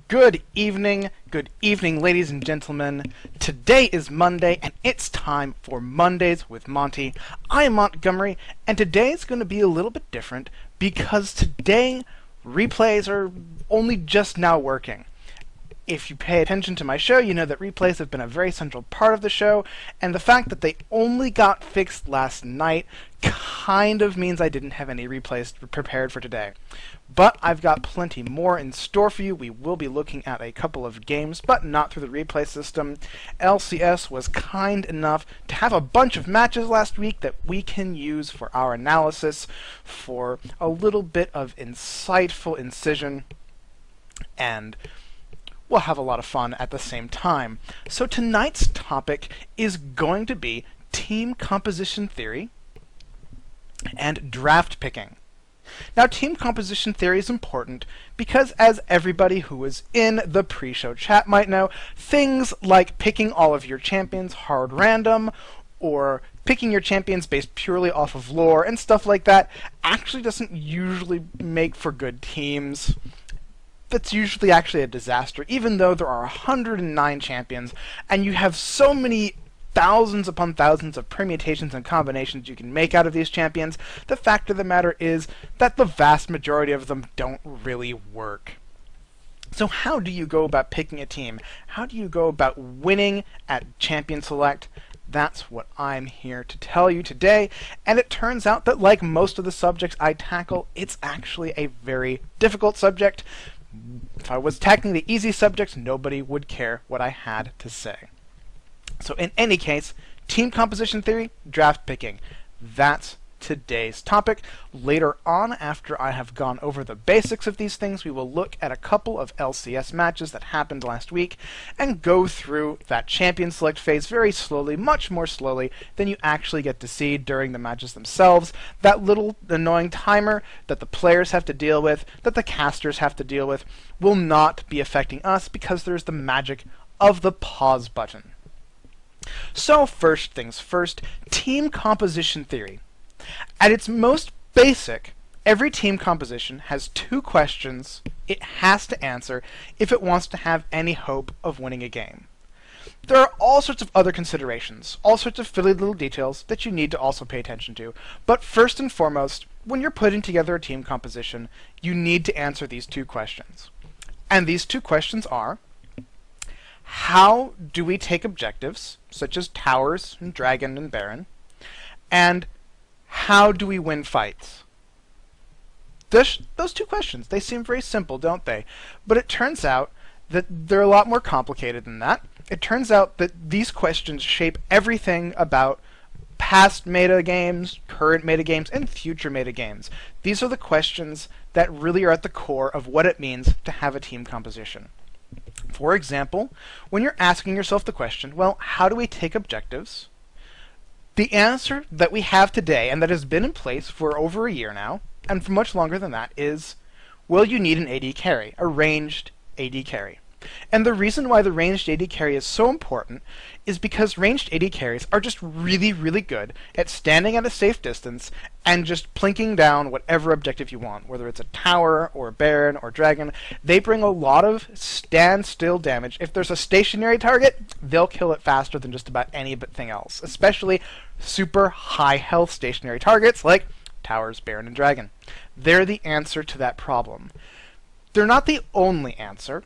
Good evening, ladies and gentlemen. Today is Monday, and it's time for Mondays with Monty. I am Montgomery, and today is going to be a little bit different because today replays are only just now working. If you pay attention to my show, you know that replays have been a very central part of the show, and the fact that they only got fixed last night kind of means I didn't have any replays prepared for today. But I've got plenty more in store for you. We will be looking at a couple of games, but not through the replay system. LCS was kind enough to have a bunch of matches last week that we can use for our analysis for a little bit of insightful incision, and we'll have a lot of fun at the same time. So tonight's topic is going to be team composition theory and draft picking. Now, team composition theory is important because, as everybody who was in the pre-show chat might know, things like picking all of your champions hard random, or picking your champions based purely off of lore and stuff like that actually doesn't usually make for good teams. That's usually actually a disaster, even though there are 109 champions, and you have so many thousands upon thousands of permutations and combinations you can make out of these champions. The fact of the matter is that the vast majority of them don't really work. So how do you go about picking a team? How do you go about winning at Champion Select? That's what I'm here to tell you today, and it turns out that, like most of the subjects I tackle, it's actually a very difficult subject. If I was tackling the easy subjects, nobody would care what I had to say. So in any case, team composition theory, draft picking. That's today's topic. Later on, after I have gone over the basics of these things, we will look at a couple of LCS matches that happened last week and go through that champion select phase very slowly, much more slowly than you actually get to see during the matches themselves. That little annoying timer that the players have to deal with, that the casters have to deal with, will not be affecting us because there's the magic of the pause button. So first things first, team composition theory. At its most basic, every team composition has two questions it has to answer if it wants to have any hope of winning a game. There are all sorts of other considerations, all sorts of fiddly little details that you need to also pay attention to. But first and foremost, when you're putting together a team composition, you need to answer these two questions. And these two questions are: how do we take objectives, such as towers, and dragon, and baron? And how do we win fights? Those two questions, they seem very simple, don't they? But it turns out that they're a lot more complicated than that. It turns out that these questions shape everything about past meta games, current meta games, and future meta games. These are the questions that really are at the core of what it means to have a team composition. For example, when you're asking yourself the question, well, how do we take objectives? The answer that we have today, and that has been in place for over a year now, and for much longer than that, is, well, you need an AD carry, a ranged AD carry. And the reason why the ranged AD carry is so important is because ranged AD carries are just really, really good at standing at a safe distance and just plinking down whatever objective you want, whether it's a tower or a baron or dragon. They bring a lot of standstill damage. If there's a stationary target, they'll kill it faster than just about anything else, especially super high health stationary targets like towers, baron, and dragon. They're the answer to that problem. They're not the only answer,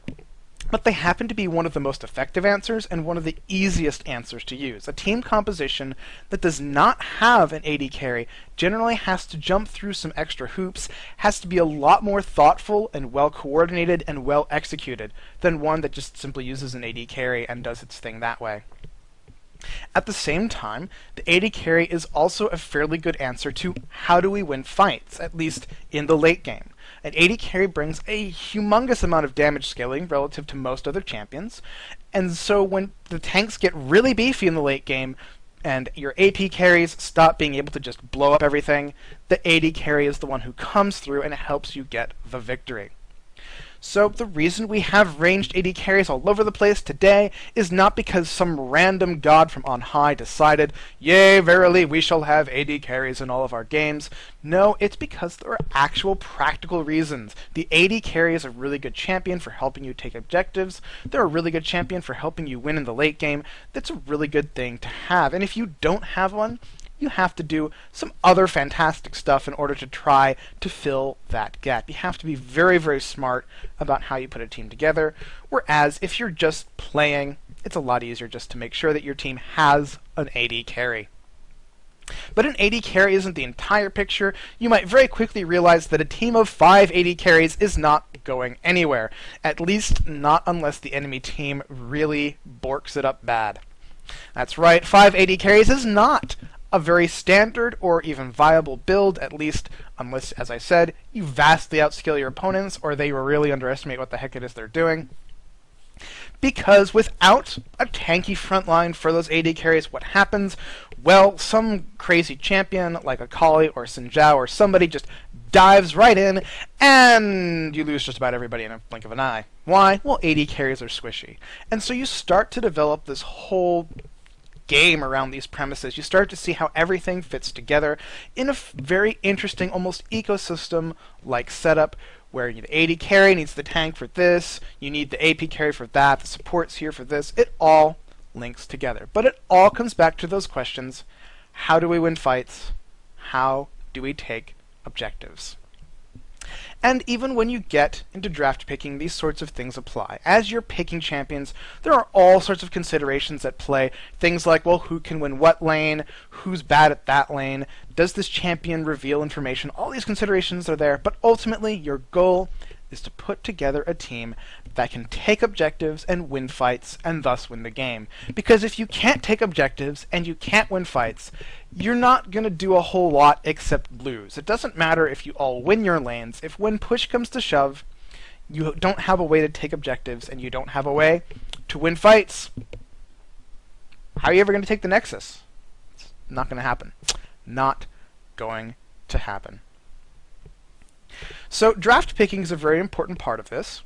but they happen to be one of the most effective answers and one of the easiest answers to use. A team composition that does not have an AD carry generally has to jump through some extra hoops, has to be a lot more thoughtful and well coordinated and well executed than one that just simply uses an AD carry and does its thing that way. At the same time, the AD carry is also a fairly good answer to how do we win fights, at least in the late game. An AD carry brings a humongous amount of damage scaling relative to most other champions, and so when the tanks get really beefy in the late game, and your AP carries stop being able to just blow up everything, the AD carry is the one who comes through and helps you get the victory. So the reason we have ranged AD carries all over the place today is not because some random god from on high decided, yea, verily, we shall have AD carries in all of our games. No, it's because there are actual practical reasons. The AD carry is a really good champion for helping you take objectives. They're a really good champion for helping you win in the late game. That's a really good thing to have. And if you don't have one, you have to do some other fantastic stuff in order to try to fill that gap. You have to be very, very smart about how you put a team together, whereas if you're just playing, it's a lot easier just to make sure that your team has an AD carry. But an AD carry isn't the entire picture. You might very quickly realize that a team of 5 AD carries is not going anywhere, at least not unless the enemy team really borks it up bad. That's right, 5 AD carries is not a very standard or even viable build, at least unless, as I said, you vastly outskill your opponents or they really underestimate what the heck it is they're doing. Because without a tanky front line for those AD carries, what happens? Well, some crazy champion like a Kali or Xin Zhao or somebody just dives right in, and you lose just about everybody in a blink of an eye. Why? Well, AD carries are squishy. And so you start to develop this whole game around these premises. You start to see how everything fits together in a very interesting, almost ecosystem-like setup where the AD carry needs the tank for this, you need the AP carry for that, the support's here for this. It all links together. But it all comes back to those questions. How do we win fights? How do we take objectives? And even when you get into draft picking, these sorts of things apply. As you're picking champions, there are all sorts of considerations at play. Things like, well, who can win what lane? Who's bad at that lane? Does this champion reveal information? All these considerations are there, but ultimately your goal is to put together a team that can take objectives and win fights, and thus win the game. Because if you can't take objectives and you can't win fights, you're not going to do a whole lot except lose. It doesn't matter if you all win your lanes. If when push comes to shove, you don't have a way to take objectives and you don't have a way to win fights, how are you ever going to take the Nexus? It's not going to happen. Not going to happen. So draft picking is a very important part of this,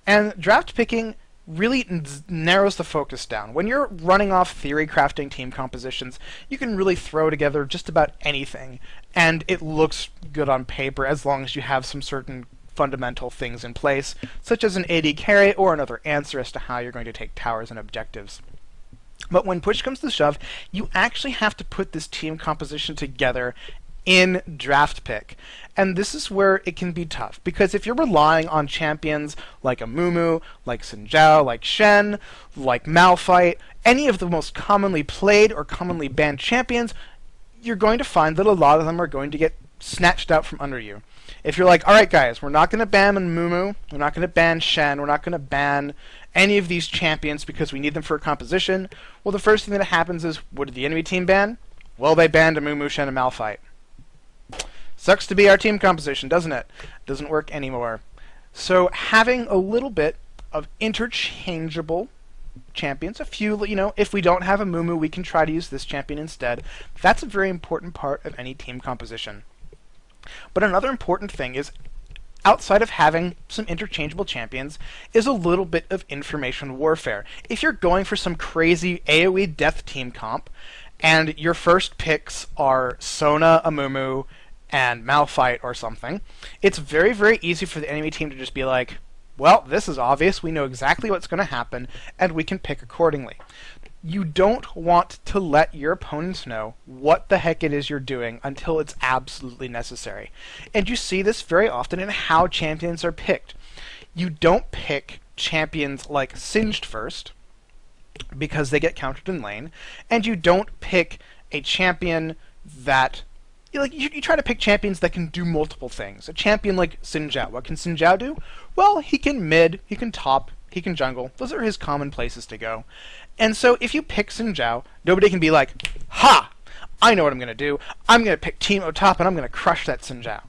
and draft picking really narrows the focus down. When you're running off theory crafting team compositions, you can really throw together just about anything, and it looks good on paper as long as you have some certain fundamental things in place, such as an AD carry or another answer as to how you're going to take towers and objectives. But when push comes to shove, you actually have to put this team composition together in draft pick. And this is where it can be tough, because if you're relying on champions like a Mumu, like Xin Zhao, like Shen, like Malphite, any of the most commonly played or commonly banned champions, you're going to find that a lot of them are going to get snatched out from under you. If you're like, alright guys, we're not going to ban Mumu, we're not going to ban Shen, we're not going to ban any of these champions because we need them for a composition, well, the first thing that happens is, what did the enemy team ban? Well, they banned a Mumu, Shen, and Malphite. Sucks to be our team composition, doesn't it? Doesn't work anymore. So having a little bit of interchangeable champions, a few, if we don't have a Mumu, we can try to use this champion instead. That's a very important part of any team composition. But another important thing is, outside of having some interchangeable champions, is a little bit of information warfare. If you're going for some crazy AoE death team comp, and your first picks are Sona, Amumu, and Malphite or something, it's very, very easy for the enemy team to just be like, well, this is obvious, we know exactly what's going to happen, and we can pick accordingly. You don't want to let your opponents know what the heck it is you're doing until it's absolutely necessary. And you see this very often in how champions are picked. You don't pick champions like Singed first, because they get countered in lane, and you don't pick a champion that you try to pick champions that can do multiple things. A champion like Xin Zhao. What can Xin Zhao do? Well, he can mid, he can top, he can jungle. Those are his common places to go. And so if you pick Xin Zhao, nobody can be like, ha! I know what I'm going to do. I'm going to pick Teemo top and I'm going to crush that Xin Zhao.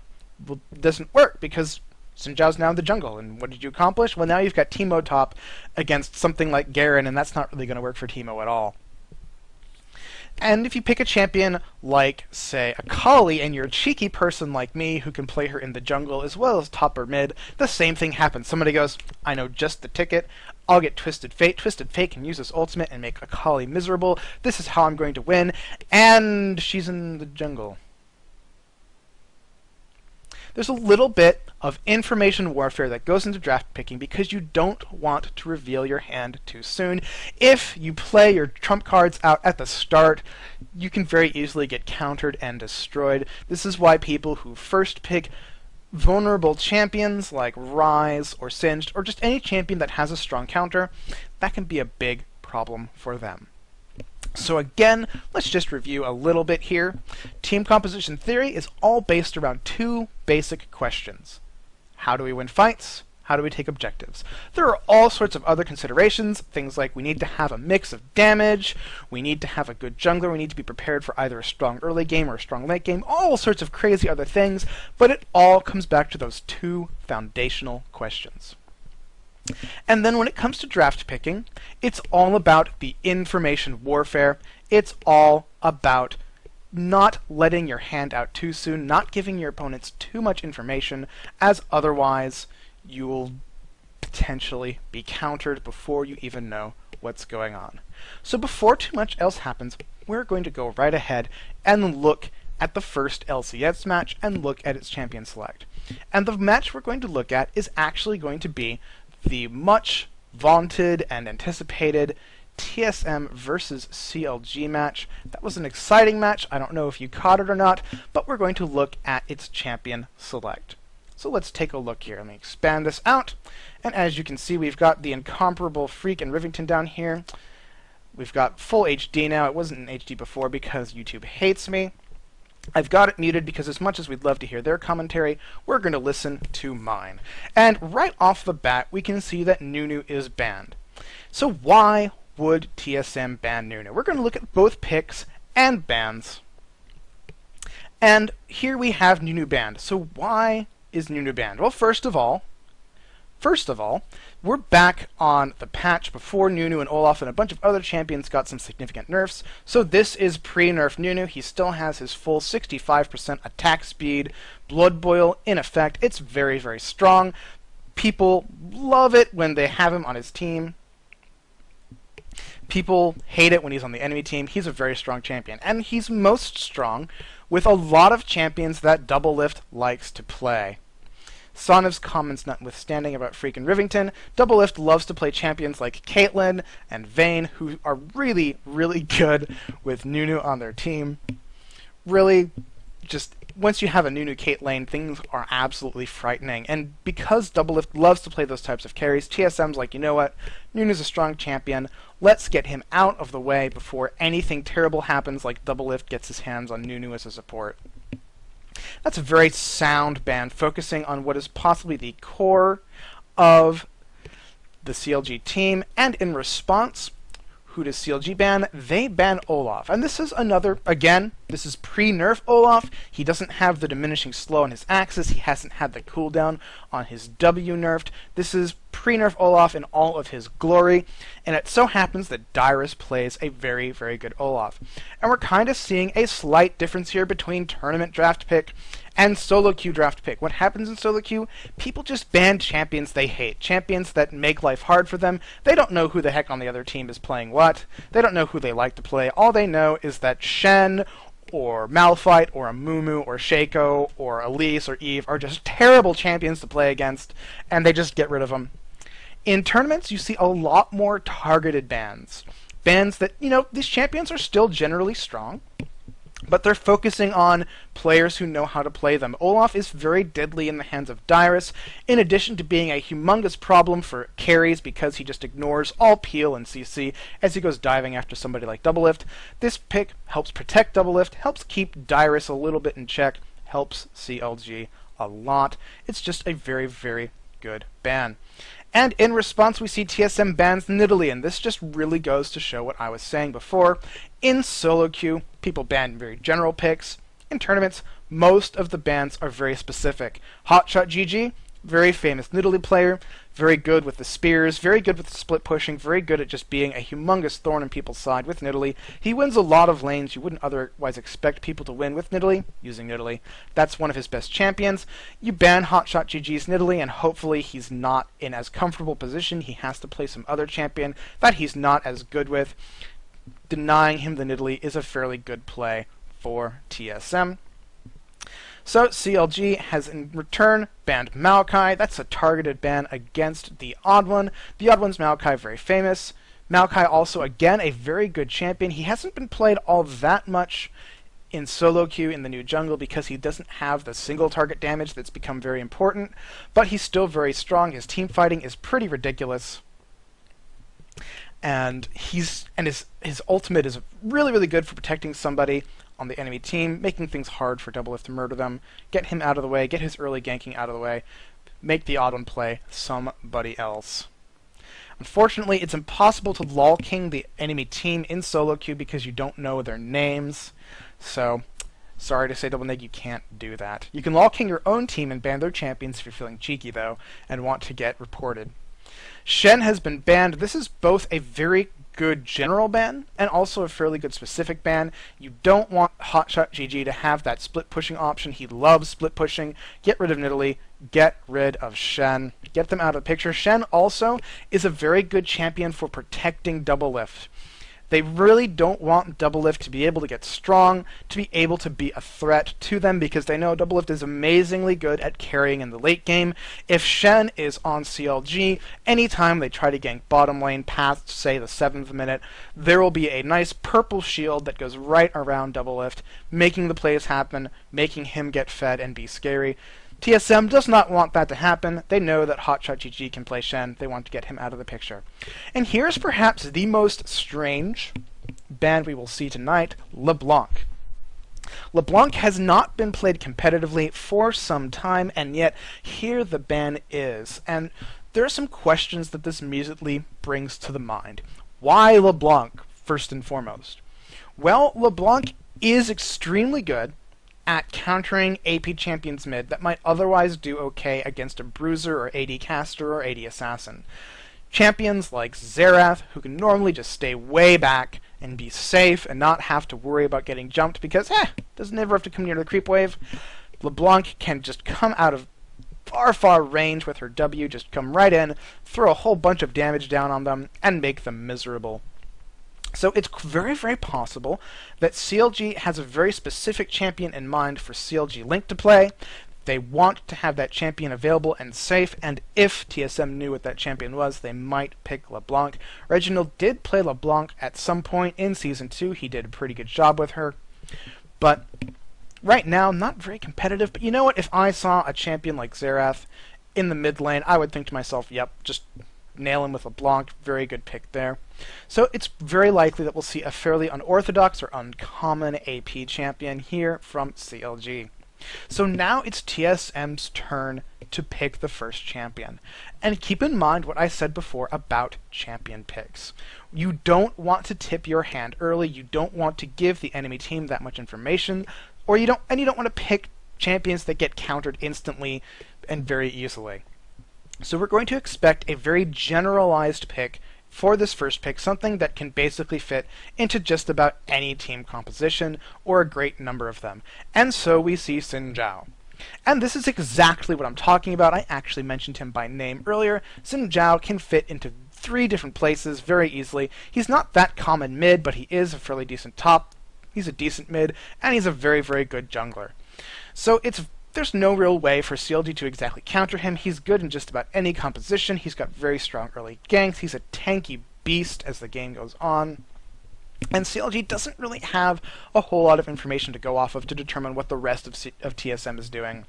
Well, it doesn't work because Xin Zhao's now in the jungle. And what did you accomplish? Well, now you've got Teemo top against something like Garen, and that's not really going to work for Teemo at all. And if you pick a champion like, say, Akali, and you're a cheeky person like me who can play her in the jungle as well as top or mid, the same thing happens. Somebody goes, I know just the ticket. I'll get Twisted Fate. Twisted Fate can use this ultimate and make Akali miserable. This is how I'm going to win. And she's in the jungle. There's a little bit of information warfare that goes into draft picking because you don't want to reveal your hand too soon. If you play your trump cards out at the start, you can very easily get countered and destroyed. This is why people who first pick vulnerable champions like Ryze or Singed, or just any champion that has a strong counter, that can be a big problem for them. So again, let's just review a little bit here. Team composition theory is all based around two basic questions. How do we win fights? How do we take objectives? There are all sorts of other considerations, things like we need to have a mix of damage, we need to have a good jungler, we need to be prepared for either a strong early game or a strong late game, all sorts of crazy other things, but it all comes back to those two foundational questions. And then when it comes to draft picking, it's all about the information warfare. It's all about not letting your hand out too soon, not giving your opponents too much information, as otherwise you will potentially be countered before you even know what's going on. So before too much else happens, we're going to go right ahead and look at the first LCS match and look at its champion select. And the match we're going to look at is actually going to be the much vaunted and anticipated TSM versus CLG match. That was an exciting match. I don't know if you caught it or not, but we're going to look at its champion select. So let's take a look here. Let me expand this out. And as you can see, we've got the incomparable Freak and Rivington down here. We've got full HD now. It wasn't in HD before because YouTube hates me. I've got it muted because as much as we'd love to hear their commentary, we're going to listen to mine. And right off the bat, we can see that Nunu is banned. So why would TSM ban Nunu? We're going to look at both picks and bans. And here we have Nunu banned. So why is Nunu banned? Well, first of all, we're back on the patch before Nunu and Olaf and a bunch of other champions got some significant nerfs. So this is pre-nerf Nunu. He still has his full 65% attack speed, Blood Boil in effect. It's very, very strong. People love it when they have him on his team. People hate it when he's on the enemy team. He's a very strong champion. And he's most strong with a lot of champions that Doublelift likes to play. Soniv's comments notwithstanding about Freak and Rivington, Doublelift loves to play champions like Caitlyn and Vayne, who are really, really good with Nunu on their team. Really, just once you have a Nunu Cait lane, things are absolutely frightening. And because Doublelift loves to play those types of carries, TSM's like, you know what, Nunu's a strong champion, let's get him out of the way before anything terrible happens like Doublelift gets his hands on Nunu as a support. That's a very sound ban, focusing on what is possibly the core of the CLG team, and in response, who does CLG ban? They ban Olaf. And this is another, again, this is pre-nerf Olaf. He doesn't have the diminishing slow on his axis. He hasn't had the cooldown on his W nerfed. This is pre-nerf Olaf in all of his glory. And it so happens that Dyrus plays a very, very good Olaf. And we're kind of seeing a slight difference here between tournament draft pick and solo queue draft pick. What happens in solo queue? People just ban champions they hate. Champions that make life hard for them. They don't know who the heck on the other team is playing what. They don't know who they like to play. All they know is that Shen or Malphite or Amumu or Shaco or Elise or Eve are just terrible champions to play against, and they just get rid of them. In tournaments, you see a lot more targeted bans. Bans that, you know, these champions are still generally strong, but they're focusing on players who know how to play them. Olaf is very deadly in the hands of Dyrus, in addition to being a humongous problem for carries because he just ignores all peel and CC as he goes diving after somebody like Doublelift. This pick helps protect Doublelift, helps keep Dyrus a little bit in check, helps CLG a lot. It's just a very, very good ban. And in response, we see TSM bans Nidalee, and this just really goes to show what I was saying before. In solo queue, people ban very general picks. In tournaments, most of the bans are very specific. Hotshot GG, very famous Nidalee player, very good with the spears, very good with the split pushing, very good at just being a humongous thorn in people's side with Nidalee. He wins a lot of lanes you wouldn't otherwise expect people to win with Nidalee, using Nidalee. That's one of his best champions. You ban Hotshot GG's Nidalee, and hopefully he's not in as comfortable position. He has to play some other champion that he's not as good with. Denying him the Nidalee is a fairly good play for TSM. So CLG has in return banned Maokai. That's a targeted ban against the Odd One. The Odd One's Maokai, very famous. Maokai also, again, a very good champion. He hasn't been played all that much in solo queue in the new jungle because he doesn't have the single target damage that's become very important, but he's still very strong. His team fighting is pretty ridiculous. And his ultimate is really, really good for protecting somebody on the enemy team, making things hard for Doublelift to murder them, get him out of the way, get his early ganking out of the way, make the Odd One play somebody else. Unfortunately, it's impossible to lol king the enemy team in solo queue because you don't know their names. So, sorry to say, Double Nig, you can't do that. You can lol king your own team and ban their champions if you're feeling cheeky, though, and want to get reported. Shen has been banned. This is both a very good general ban and also a fairly good specific ban. You don't want Hotshot GG to have that split pushing option. He loves split pushing. Get rid of Nidalee. Get rid of Shen. Get them out of the picture. Shen also is a very good champion for protecting Doublelift. They really don't want Doublelift to be able to get strong, to be able to be a threat to them, because they know Doublelift is amazingly good at carrying in the late game. If Shen is on CLG, anytime they try to gank bottom lane past, say, the 7th minute, there will be a nice purple shield that goes right around Doublelift, making the plays happen, making him get fed and be scary. TSM does not want that to happen. They know that Hotshot GG can play Shen. They want to get him out of the picture. And here's perhaps the most strange ban we will see tonight, LeBlanc. LeBlanc has not been played competitively for some time, and yet here the ban is. And there are some questions that this immediately brings to the mind. Why LeBlanc, first and foremost? Well, LeBlanc is extremely good at countering AP champions mid that might otherwise do okay against a bruiser or AD caster or AD assassin. Champions like Xerath, who can normally just stay way back and be safe and not have to worry about getting jumped because, doesn't ever have to come near the creep wave. LeBlanc can just come out of far range with her W, just come right in, throw a whole bunch of damage down on them, and make them miserable. So it's very, very possible that CLG has a very specific champion in mind for CLG Link to play. They want to have that champion available and safe, and if TSM knew what that champion was, they might pick LeBlanc. Reginald did play LeBlanc at some point in Season 2. He did a pretty good job with her. But right now, not very competitive. But you know what? If I saw a champion like Xerath in the mid lane, I would think to myself, yep, just nail him with LeBlanc. Very good pick there. So it's very likely that we'll see a fairly unorthodox or uncommon AP champion here from CLG. So now it's TSM's turn to pick the first champion. And keep in mind what I said before about champion picks. You don't want to tip your hand early. You don't want to give the enemy team that much information, or you don't want to pick champions that get countered instantly and very easily. So we're going to expect a very generalized pick for this first pick, something that can basically fit into just about any team composition, or a great number of them. And so we see Xin Zhao. And this is exactly what I'm talking about. I actually mentioned him by name earlier. Xin Zhao can fit into 3 different places very easily. He's not that common mid, but he is a fairly decent top. He's a decent mid, and he's a very, very good jungler. So there's no real way for CLG to exactly counter him. He's good in just about any composition. He's got very strong early ganks. He's a tanky beast as the game goes on. And CLG doesn't really have a whole lot of information to go off of to determine what the rest of TSM is doing.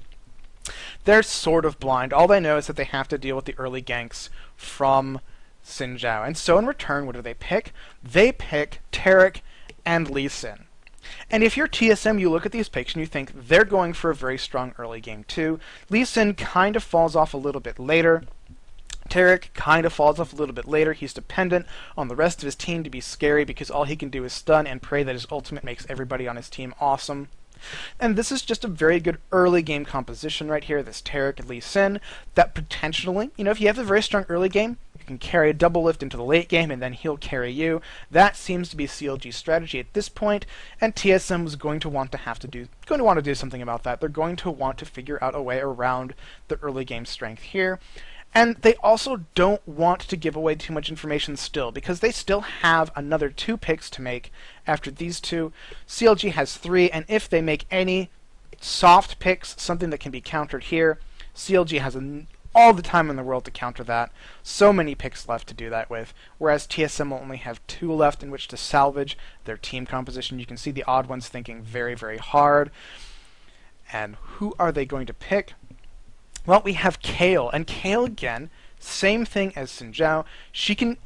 They're sort of blind. All they know is that they have to deal with the early ganks from Xin Zhao. And so in return, what do they pick? They pick Taric and Lee Sin. And if you're TSM, you look at these picks and you think they're going for a very strong early game too. Lee Sin kind of falls off a little bit later. Taric kind of falls off a little bit later. He's dependent on the rest of his team to be scary because all he can do is stun and pray that his ultimate makes everybody on his team awesome. And this is just a very good early game composition right here, this Tarek and Lee Sin, that potentially, if you have a very strong early game, you can carry a double lift into the late game and then he'll carry you. That seems to be CLG's strategy at this point, and TSM was going to want to do something about that. They're going to want to figure out a way around the early game strength here. And they also don't want to give away too much information still, because they still have another 2 picks to make after these 2. CLG has 3, and if they make any soft picks, something that can be countered here, CLG has all the time in the world to counter that. So many picks left to do that with, whereas TSM will only have 2 left in which to salvage their team composition. You can see the odd ones thinking very, very hard. And who are they going to pick? Well, we have Kale, and Kale again, same thing as Xin Zhao. She can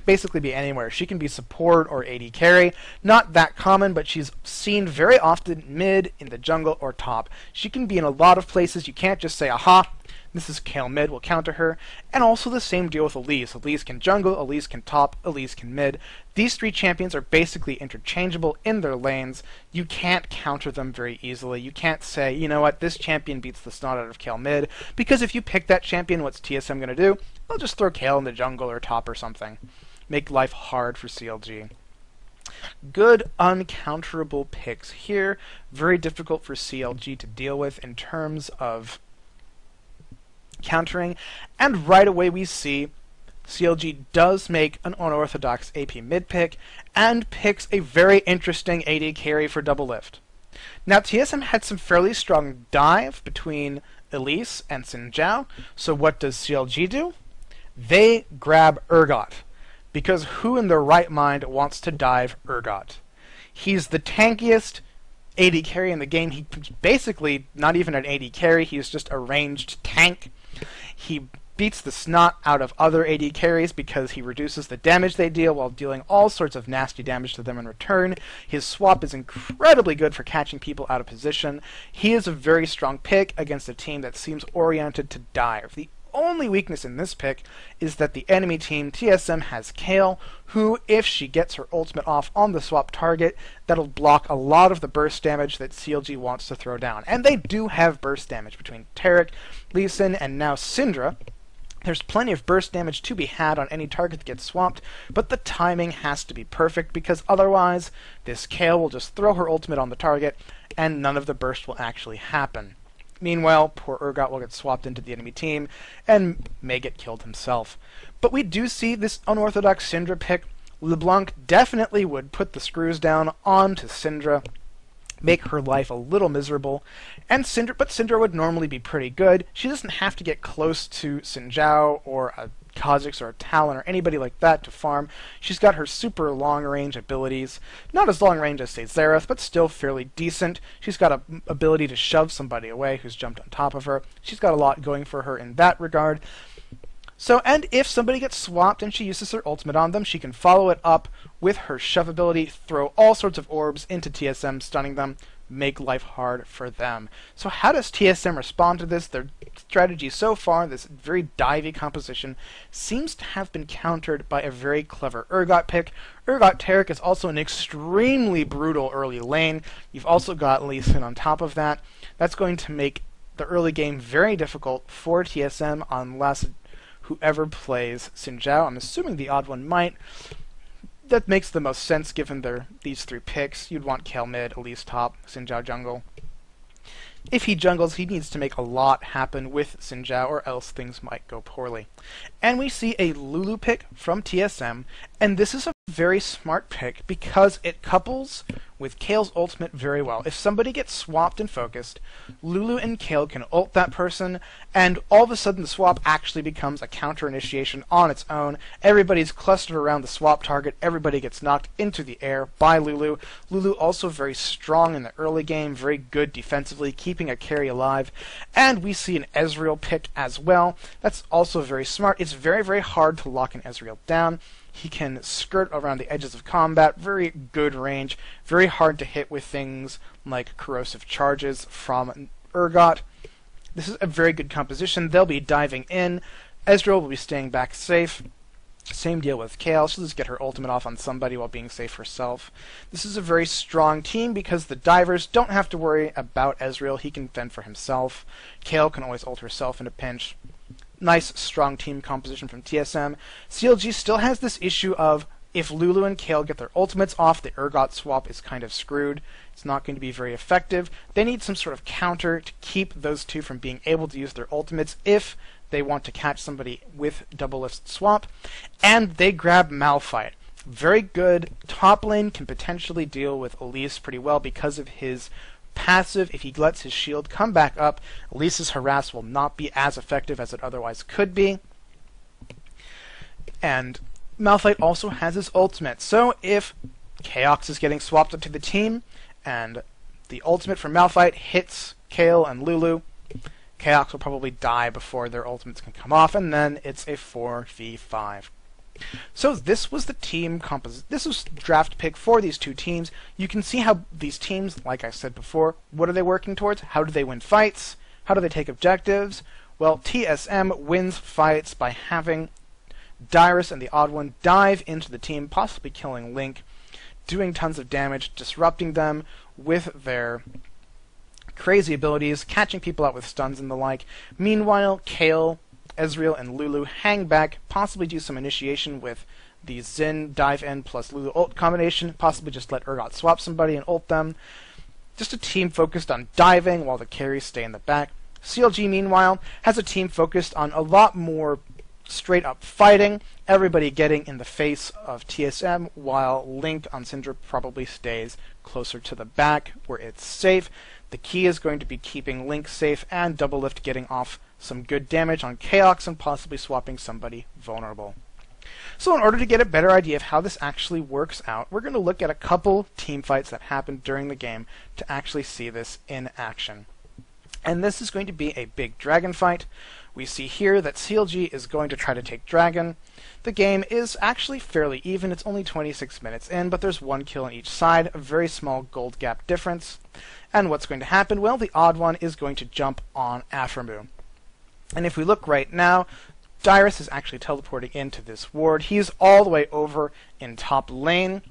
basically be anywhere. She can be support or AD carry. Not that common, but she's seen very often mid, in the jungle, or top. She can be in a lot of places. You can't just say, aha, this is Kale mid, we'll counter her. And also the same deal with Elise. Elise can jungle, Elise can top, Elise can mid. These 3 champions are basically interchangeable in their lanes. You can't counter them very easily. You can't say, you know what, this champion beats the snot out of Kale mid, because if you pick that champion, what's TSM going to do? They'll just throw Kale in the jungle or top or something. Make life hard for CLG. Good uncounterable picks here. Very difficult for CLG to deal with in terms of countering, and right away we see CLG does make an unorthodox AP mid pick and picks a very interesting AD carry for double lift. Now TSM had some fairly strong dive between Elise and Xin Zhao, so what does CLG do? They grab Urgot, because who in their right mind wants to dive Urgot? He's the tankiest AD carry in the game. He's basically not even an AD carry, he's just a ranged tank. He beats the snot out of other AD carries because he reduces the damage they deal while dealing all sorts of nasty damage to them in return. His swap is incredibly good for catching people out of position. He is a very strong pick against a team that seems oriented to dive. The only weakness in this pick is that the enemy team, TSM, has Kale, who, if she gets her ultimate off on the swap target, that'll block a lot of the burst damage that CLG wants to throw down. And they do have burst damage between Tarek, Lee Sin, and now Syndra. There's plenty of burst damage to be had on any target that gets swapped, but the timing has to be perfect, because otherwise this Kale will just throw her ultimate on the target, and none of the burst will actually happen. Meanwhile, poor Urgot will get swapped into the enemy team and may get killed himself. But we do see this unorthodox Syndra pick. LeBlanc definitely would put the screws down onto Syndra, make her life a little miserable, and Syndra would normally be pretty good. She doesn't have to get close to Xin Zhao or a Kha'Zix or a Talon or anybody like that to farm. She's got her super long-range abilities. Not as long-range as, say, Xerath, but still fairly decent. She's got an ability to shove somebody away who's jumped on top of her. She's got a lot going for her in that regard. So, and if somebody gets swapped and she uses her ultimate on them, she can follow it up with her shove ability, throw all sorts of orbs into TSM, stunning them, make life hard for them. So how does TSM respond to this? Their strategy so far, this very divey composition, seems to have been countered by a very clever Urgot pick. Urgot Tarek is also an extremely brutal early lane. You've also got Lee Sin on top of that. That's going to make the early game very difficult for TSM unless whoever plays Xin Zhao. I'm assuming the odd one might. That makes the most sense given these 3 picks. You'd want Kale mid, Elise top, Xin Zhao jungle. If he jungles, he needs to make a lot happen with Xin Zhao, or else things might go poorly. And we see a Lulu pick from TSM, and this is a very smart pick because it couples with Kale's ultimate very well. If somebody gets swapped and focused, Lulu and Kale can ult that person, and all of a sudden the swap actually becomes a counter initiation on its own. Everybody's clustered around the swap target, everybody gets knocked into the air by Lulu. Lulu also very strong in the early game, very good defensively, keeping a carry alive. And we see an Ezreal pick as well. That's also very smart. It's very, very hard to lock an Ezreal down. He can skirt around the edges of combat, very good range, very hard to hit with things like corrosive charges from Urgot. This is a very good composition. They'll be diving in. Ezreal will be staying back safe. Same deal with Kale. She'll just get her ultimate off on somebody while being safe herself. This is a very strong team because the divers don't have to worry about Ezreal. He can fend for himself. Kale can always ult herself in a pinch. Nice, strong team composition from TSM. CLG still has this issue of if Lulu and Kale get their ultimates off, the Urgot swap is kind of screwed. It's not going to be very effective. They need some sort of counter to keep those two from being able to use their ultimates if they want to catch somebody with double lift swap. And they grab Malphite. Very good. Top lane can potentially deal with Elise pretty well because of his passive. If he lets his shield come back up, Elise's harass will not be as effective as it otherwise could be. And Malphite also has his ultimate. So if Chaos is getting swapped up to the team and the ultimate from Malphite hits Kale and Lulu, Chaos will probably die before their ultimates can come off, and then it's a 4v5. So this was the team this was draft pick for these two teams. You can see how these teams, like I said before, what are they working towards? How do they win fights? How do they take objectives? Well, TSM wins fights by having Dyrus and the Odd One dive into the team, possibly killing Link, doing tons of damage, disrupting them with their crazy abilities, catching people out with stuns and the like. Meanwhile, Kale, Ezreal, and Lulu hang back, possibly do some initiation with the Xin dive in plus Lulu ult combination, possibly just let Urgot swap somebody and ult them. Just a team focused on diving while the carries stay in the back. CLG, meanwhile, has a team focused on a lot more straight up fighting, everybody getting in the face of TSM, while Link on Syndra probably stays closer to the back where it's safe. The key is going to be keeping Link safe and Double Lift getting off some good damage on Chaos and possibly swapping somebody vulnerable. So in order to get a better idea of how this actually works out, we're going to look at a couple team fights that happened during the game to actually see this in action. And this is going to be a big dragon fight. We see here that CLG is going to try to take dragon. The game is actually fairly even. It's only 26 minutes in, but there's one kill on each side, a very small gold gap difference. And what's going to happen? Well, the Odd One is going to jump on Aphromoo. And if we look right now, Dyrus is actually teleporting into this ward. He's all the way over in top lane.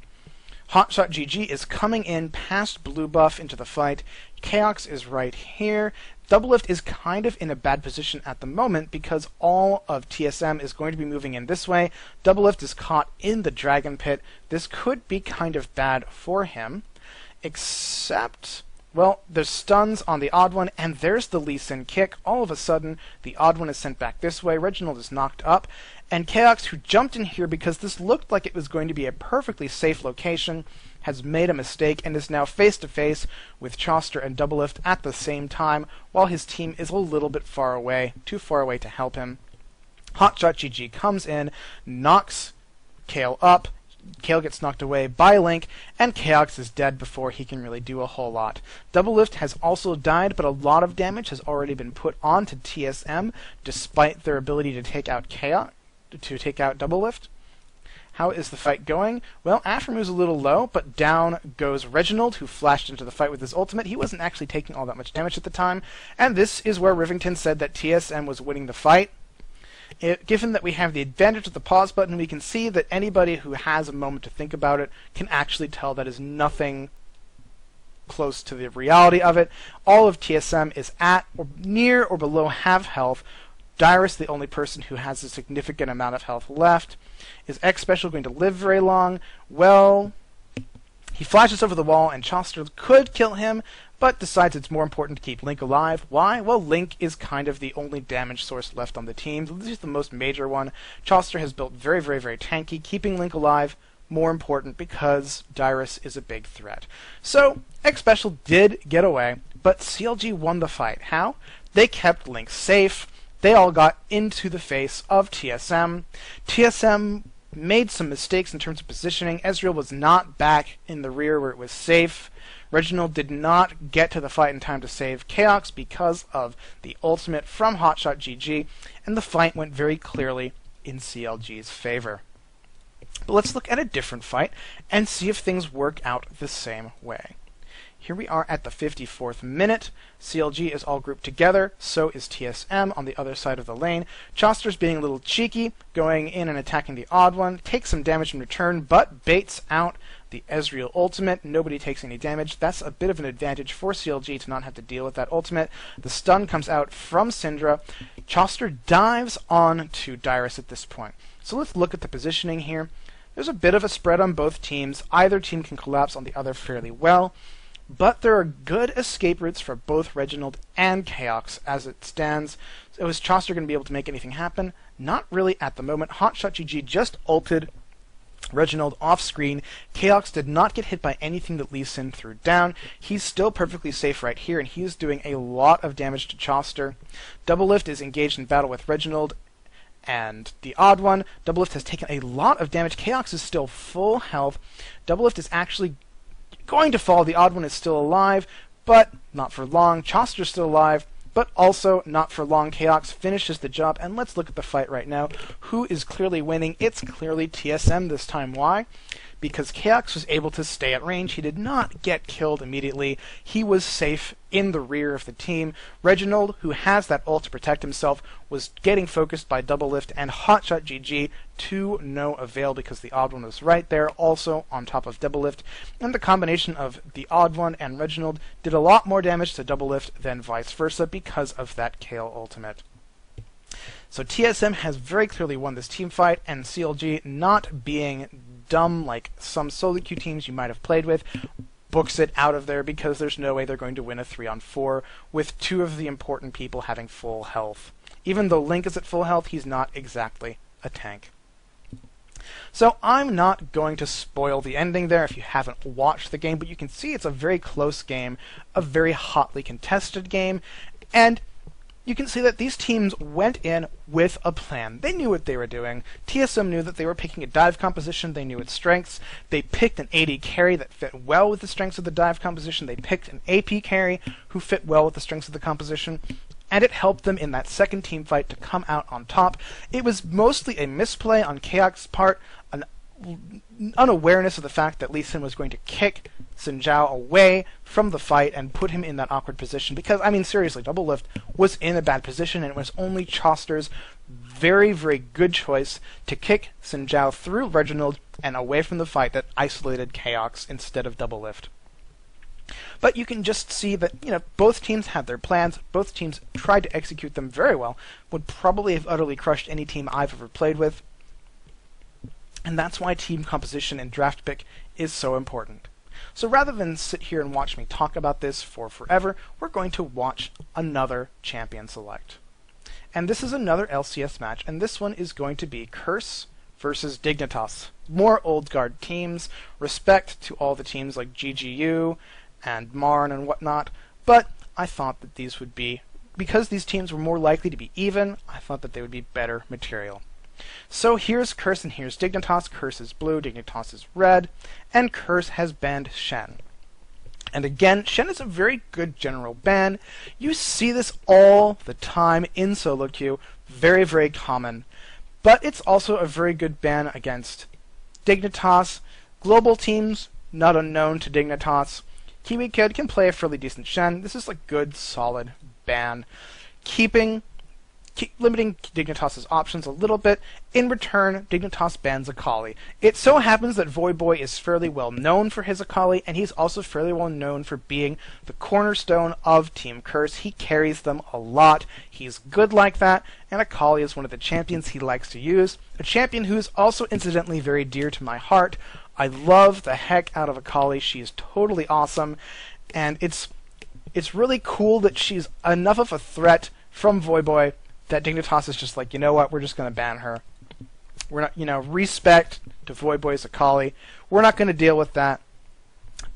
Hotshot GG is coming in past blue buff into the fight. Chaos is right here. Doublelift is kind of in a bad position at the moment because all of TSM is going to be moving in this way. Doublelift is caught in the dragon pit. This could be kind of bad for him, except, well, there's stuns on the Odd One, and there's the Lee Sin kick. All of a sudden, the Odd One is sent back this way. Reginald is knocked up, and Chaos, who jumped in here because this looked like it was going to be a perfectly safe location, has made a mistake and is now face-to-face with Chauster and Doublelift at the same time, while his team is a little bit far away, too far away to help him. Hotshot GG comes in, knocks Kale up, Kale gets knocked away by Link, and Chaos is dead before he can really do a whole lot. Doublelift has also died, but a lot of damage has already been put onto TSM, despite their ability to take out Doublelift. How is the fight going? Well, Aphromu's a little low, but down goes Reginald, who flashed into the fight with his ultimate. He wasn't actually taking all that much damage at the time, and this is where Rivington said that TSM was winning the fight. Given that we have the advantage of the pause button, we can see that anybody who has a moment to think about it can actually tell that is nothing close to the reality of it. All of TSM is at or near or below half health. Dyrus, the only person who has a significant amount of health left. Is X Special going to live very long? Well, he flashes over the wall and Chauster could kill him, but decides it's more important to keep Link alive. Why? Well, Link is kind of the only damage source left on the team. This is the most major one. Chauster has built very, very, very tanky. Keeping Link alive, more important because Dyrus is a big threat. So, X Special did get away, but CLG won the fight. How? They kept Link safe. They all got into the face of TSM. TSM made some mistakes in terms of positioning. Ezreal was not back in the rear where it was safe. Reginald did not get to the fight in time to save Chaos because of the ultimate from Hotshot GG, and the fight went very clearly in CLG's favor. But let's look at a different fight and see if things work out the same way. Here we are at the 54th minute. CLG is all grouped together, so is TSM on the other side of the lane. Choster's being a little cheeky, going in and attacking the odd one, takes some damage in return, but baits out the Ezreal ultimate. Nobody takes any damage. That's a bit of an advantage for CLG to not have to deal with that ultimate. The stun comes out from Syndra. Choster dives on to Dyrus at this point. So let's look at the positioning here. There's a bit of a spread on both teams. Either team can collapse on the other fairly well, but there are good escape routes for both Reginald and Chaos as it stands. So is Choster going to be able to make anything happen? Not really at the moment. Hotshot GG just ulted Reginald off screen. Chaos did not get hit by anything that Lee Sin threw down. He's still perfectly safe right here, and he's doing a lot of damage to Choster. Doublelift is engaged in battle with Reginald and the odd one. Doublelift has taken a lot of damage. Chaos is still full health. Doublelift is actually going to fall. The odd one is still alive, but not for long. Choster's still alive, but also not for long. Chaos finishes the job, and let's look at the fight right now. Who is clearly winning? It's clearly TSM this time. Why? Because Chaos was able to stay at range. He did not get killed immediately. He was safe in the rear of the team. Reginald, who has that ult to protect himself, was getting focused by Doublelift and Hotshot GG to no avail because the odd one was right there, also on top of Doublelift. And the combination of the odd one and Reginald did a lot more damage to Doublelift than vice versa because of that Kale ultimate. So TSM has very clearly won this team fight, and CLG, not being dumb like some solo queue teams you might have played with, books it out of there because there's no way they're going to win a 3-on-4 with two of the important people having full health. Even though Link is at full health, he's not exactly a tank. So I'm not going to spoil the ending there if you haven't watched the game, but you can see it's a very close game, a very hotly contested game, and you can see that these teams went in with a plan. They knew what they were doing. TSM knew that they were picking a dive composition. They knew its strengths. They picked an AD carry that fit well with the strengths of the dive composition. They picked an AP carry who fit well with the strengths of the composition. And it helped them in that second team fight to come out on top. It was mostly a misplay on Chaos' part, an unawareness of the fact that Lee Sin was going to kick Xin Zhao away from the fight and put him in that awkward position. Because, I mean, seriously, Doublelift was in a bad position, and it was only Choster's very, very good choice to kick Xin Zhao through Reginald and away from the fight that isolated Chaos instead of Doublelift. But you can just see that, both teams had their plans. Both teams tried to execute them very well. Would probably have utterly crushed any team I've ever played with. And that's why team composition and draft pick is so important. So rather than sit here and watch me talk about this for forever, we're going to watch another champion select. And this is another LCS match, and this one is going to be Curse versus Dignitas. More old guard teams. Respect to all the teams like GGU and Marn and whatnot, but I thought that these would be, because these teams were more likely to be even, I thought that they would be better material. So here's Curse and here's Dignitas. Curse is blue, Dignitas is red, and Curse has banned Shen. And again, Shen is a very good general ban. You see this all the time in solo queue. Very, very common. But it's also a very good ban against Dignitas. Global teams, not unknown to Dignitas. Kiwi Kid can play a fairly decent Shen. This is a good, solid ban. Limiting Dignitas' options a little bit. In return, Dignitas bans Akali. It so happens that Voyboy is fairly well known for his Akali, and he's also fairly well known for being the cornerstone of Team Curse. He carries them a lot. He's good like that, and Akali is one of the champions he likes to use. A champion who's also incidentally very dear to my heart. I love the heck out of Akali. She is totally awesome, and it's really cool that she's enough of a threat from Voyboy that Dignitas is just like, you know what, we're just going to ban her. We're not, respect to Voyboy's Akali. We're not going to deal with that.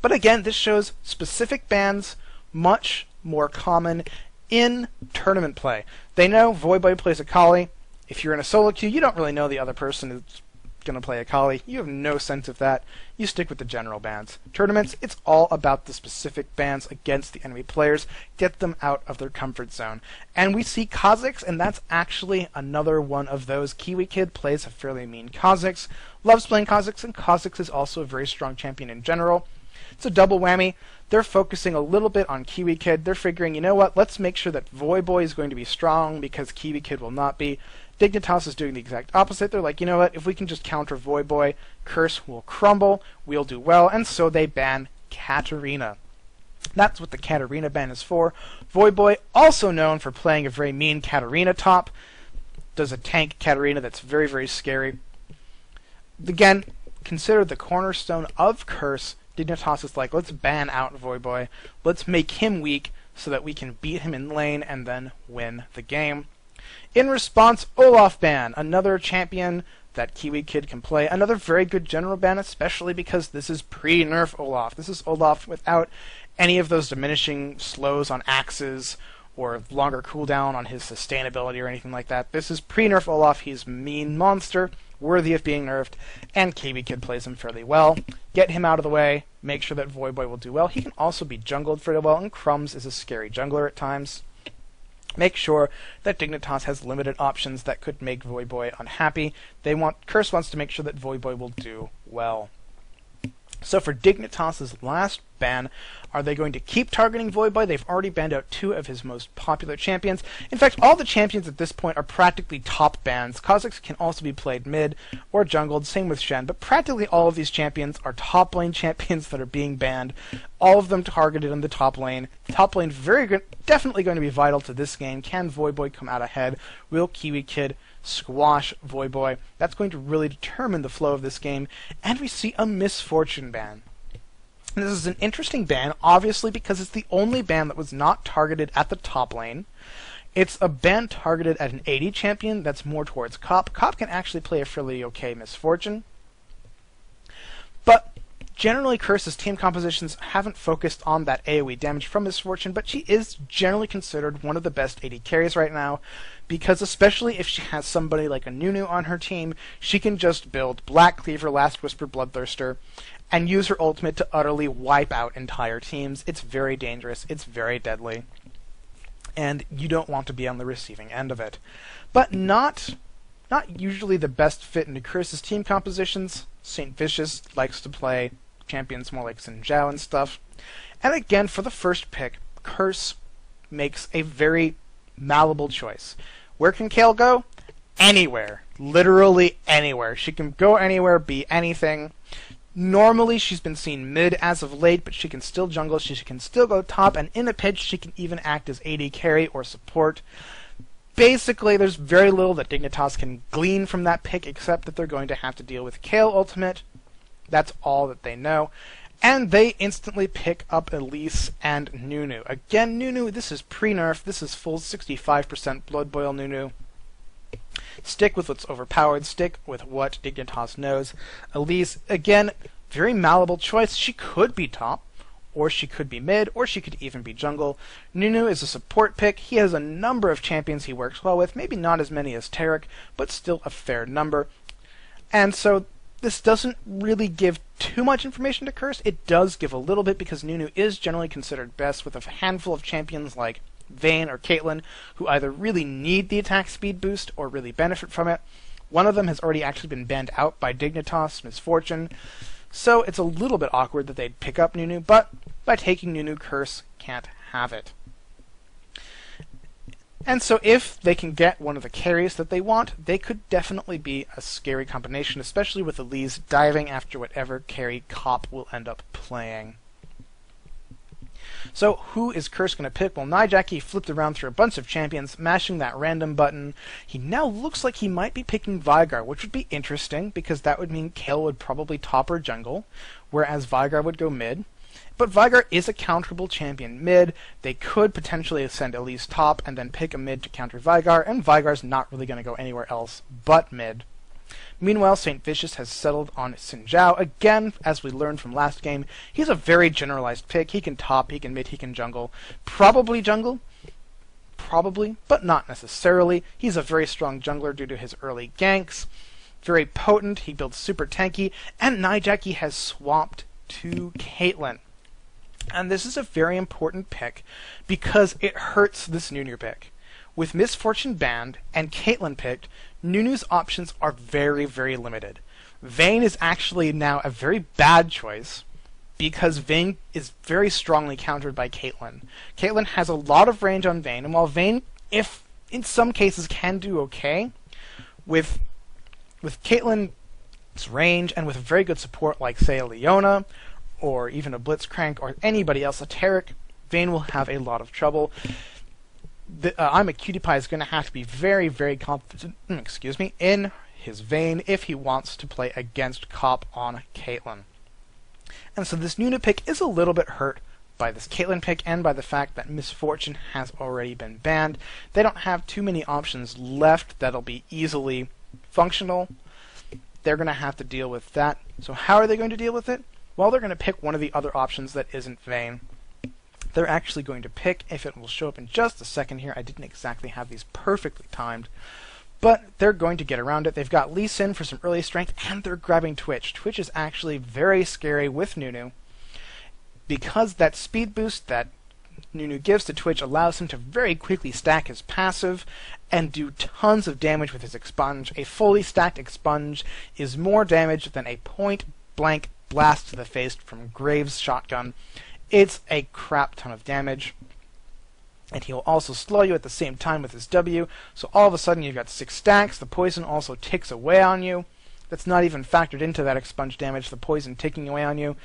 But again, this shows specific bans much more common in tournament play. They know Voyboy plays Akali. If you're in a solo queue, you don't really know the other person is going to play Akali. You have no sense of that. You stick with the general bans. Tournaments, it's all about the specific bans against the enemy players. Get them out of their comfort zone. And we see Kha'Zix, and that's actually another one of those. Kiwi Kid plays a fairly mean Kha'Zix, loves playing Kha'Zix, and Kha'Zix is also a very strong champion in general. It's a double whammy. They're focusing a little bit on Kiwi Kid. They're figuring, you know what, let's make sure that Voyboy is going to be strong because Kiwi Kid will not be. Dignitas is doing the exact opposite. They're like, you know what, if we can just counter Voyboy, Curse will crumble, we'll do well, and so they ban Katarina. That's what the Katarina ban is for. Voyboy, also known for playing a very mean Katarina top, does a tank Katarina that's very, very scary. Again, considered the cornerstone of Curse. Dignitas is like, let's ban out Voyboy. Let's make him weak so that we can beat him in lane and then win the game. In response, Olaf ban, another champion that Kiwi Kid can play. Another very good general ban, especially because this is pre-nerf Olaf. This is Olaf without any of those diminishing slows on axes or longer cooldown on his sustainability or anything like that. This is pre-nerf Olaf. He's a mean monster, worthy of being nerfed, and Kiwi Kid plays him fairly well. Get him out of the way, make sure that Voyboy will do well. He can also be jungled fairly well, and Crumbs is a scary jungler at times. Make sure that Dignitas has limited options that could make Voyboy unhappy. Curse wants to make sure that Voyboy will do well. So for Dignitas' last ban, are they going to keep targeting Voyboy? They've already banned out 2 of his most popular champions. In fact, all the champions at this point are practically top bans. Kha'Zix can also be played mid or jungled, same with Shen, but practically all of these champions are top lane champions that are being banned. All of them targeted in the top lane. Top lane definitely going to be vital to this game. Can Voyboy come out ahead? Will Kiwi Kid squash Voyboy? That's going to really determine the flow of this game. And we see a Misfortune ban. And this is an interesting ban, obviously, because it's the only ban that was not targeted at the top lane. It's a ban targeted at an AD champion that's more towards Cop. Cop can actually play a fairly okay Misfortune. But generally, Curse's team compositions haven't focused on that AoE damage from Misfortune, but she is generally considered one of the best AD carries right now, because especially if she has somebody like a Nunu on her team, she can just build Black Cleaver, Last Whisper, Bloodthirster, and use her ultimate to utterly wipe out entire teams. It's very dangerous, it's very deadly, and you don't want to be on the receiving end of it. But not usually the best fit into Curse's team compositions. St. Vicious likes to play champions more like Xin Zhao and stuff. And again, for the first pick, Curse makes a very malleable choice. Where can Kayle go? Anywhere. Literally anywhere. She can go anywhere, be anything. Normally, she's been seen mid as of late, but she can still jungle, she can still go top, and in a pinch, she can even act as AD carry or support. Basically, there's very little that Dignitas can glean from that pick, except that they're going to have to deal with Kayle ultimate. That's all that they know. And they instantly pick up Elise and Nunu. Again, Nunu, this is pre-nerf, this is full 65% Blood Boil Nunu. Stick with what's overpowered, stick with what Dignitas knows. Elise, again, very malleable choice. She could be top, or she could be mid, or she could even be jungle. Nunu is a support pick. He has a number of champions he works well with, maybe not as many as Taric, but still a fair number. And so this doesn't really give too much information to Curse. It does give a little bit because Nunu is generally considered best with a handful of champions like Vayne or Caitlyn, who either really need the attack speed boost or really benefit from it. One of them has already actually been banned out by Dignitas, Misfortune, so it's a little bit awkward that they'd pick up Nunu, but by taking Nunu, Curse can't have it. And so if they can get one of the carries that they want, they could definitely be a scary combination, especially with Elise diving after whatever carry Cop will end up playing. So who is Curse going to pick? Well, Nijaki flipped around through a bunch of champions, mashing that random button. He now looks like he might be picking Veigar, which would be interesting, because that would mean Kayle would probably top or jungle, whereas Veigar would go mid. But Veigar is a counterable champion mid. They could potentially send Elise top and then pick a mid to counter Veigar, and Veigar's not really going to go anywhere else but mid. Meanwhile, St. Vicious has settled on Xin Zhao. Again, as we learned from last game, he's a very generalized pick. He can top, he can mid, he can jungle. Probably jungle. Probably, but not necessarily. He's a very strong jungler due to his early ganks. Very potent, he builds super tanky, and Nijaki has swapped to Caitlyn. And this is a very important pick because it hurts this Nunu pick. With Misfortune banned and Caitlyn picked, Nunu's options are very, very limited. Vayne is actually now a very bad choice. because Vayne is very strongly countered by Caitlyn. Caitlyn has a lot of range on Vayne, and while Vayne, if in some cases, can do okay, with Caitlyn's range and with very good support like, say, a Leona, or even a Blitzcrank, or anybody else, a Taric, Vayne will have a lot of trouble. I'm a Cutie Pie is going to have to be very, very confident, in his Vayne if he wants to play against Cop on Caitlyn. And so this Nunu pick is a little bit hurt by this Caitlyn pick and by the fact that Miss Fortune has already been banned. They don't have too many options left that'll be easily functional. They're going to have to deal with that. So how are they going to deal with it? Well, they're going to pick one of the other options that isn't Vayne. They're actually going to pick, if it will show up in just a second here, I didn't exactly have these perfectly timed, but they're going to get around it. They've got Lee Sin for some early strength, and they're grabbing Twitch. Twitch is actually very scary with Nunu, because that speed boost that Nunu gives to Twitch allows him to very quickly stack his passive and do tons of damage with his Expunge. A fully stacked Expunge is more damage than a point-blank blast to the face from Graves' shotgun. It's a crap ton of damage. And he will also slow you at the same time with his W, so all of a sudden you've got 6 stacks. The poison also ticks away on you. That's not even factored into that Expunge damage, the poison ticking away on you.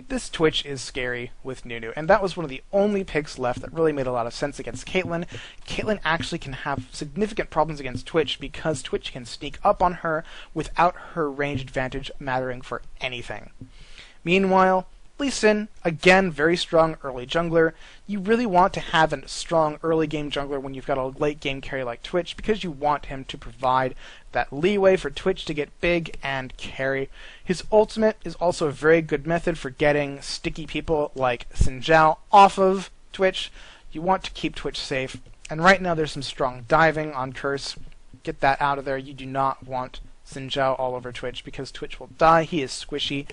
This Twitch is scary with Nunu, and that was one of the only picks left that really made a lot of sense against Caitlyn. Caitlyn actually can have significant problems against Twitch because Twitch can sneak up on her without her range advantage mattering for anything. Meanwhile, Lee Sin, again, very strong early jungler. You really want to have a strong early game jungler when you've got a late game carry like Twitch because you want him to provide that leeway for Twitch to get big and carry. His ultimate is also a very good method for getting sticky people like Xin Zhao off of Twitch. You want to keep Twitch safe. And right now there's some strong diving on Curse. Get that out of there. You do not want Xin Zhao all over Twitch because Twitch will die. He is squishy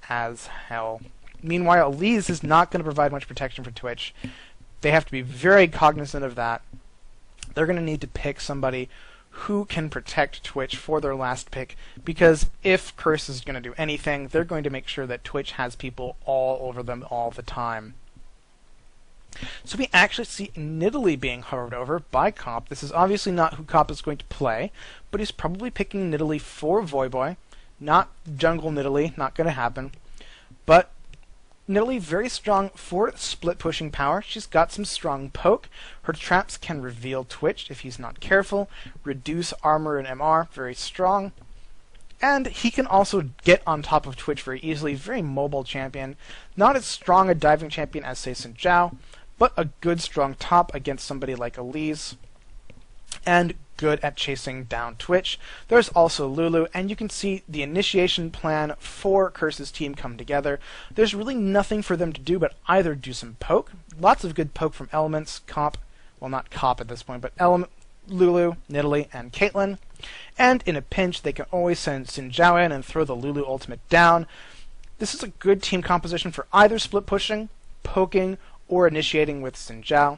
as hell. Meanwhile, Elise is not going to provide much protection for Twitch. They have to be very cognizant of that. They're going to need to pick somebody who can protect Twitch for their last pick, because if Curse is going to do anything, they're going to make sure that Twitch has people all over them all the time. So we actually see Nidalee being hovered over by Cop. This is obviously not who Cop is going to play, but he's probably picking Nidalee for Voyboy. Not Jungle Nidalee, not going to happen. But Nidalee very strong for split pushing power. She's got some strong poke. Her traps can reveal Twitch if he's not careful. Reduce armor and MR, very strong. And he can also get on top of Twitch very easily. Very mobile champion. Not as strong a diving champion as, say, Xin Zhao, but a good strong top against somebody like Elise. And good at chasing down Twitch. There's also Lulu, and you can see the initiation plan for Curse's team come together. There's really nothing for them to do but either do some poke. Lots of good poke from elements, Cop, well not Cop at this point, but Lulu, Nidalee, and Caitlyn. And in a pinch, they can always send Xin Zhao in and throw the Lulu ultimate down. This is a good team composition for either split pushing, poking, or initiating with Xin Zhao,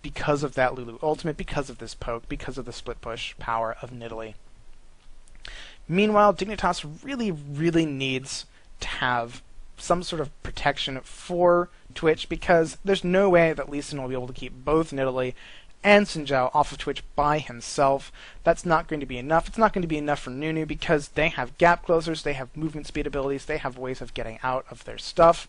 because of that Lulu ultimate, because of this poke, because of the split push power of Nidalee. Meanwhile, Dignitas really, really needs to have some sort of protection for Twitch, because there's no way that Lee Sin will be able to keep both Nidalee and Xin Zhao off of Twitch by himself. That's not going to be enough. It's not going to be enough for Nunu because they have gap closers, they have movement speed abilities, they have ways of getting out of their stuff.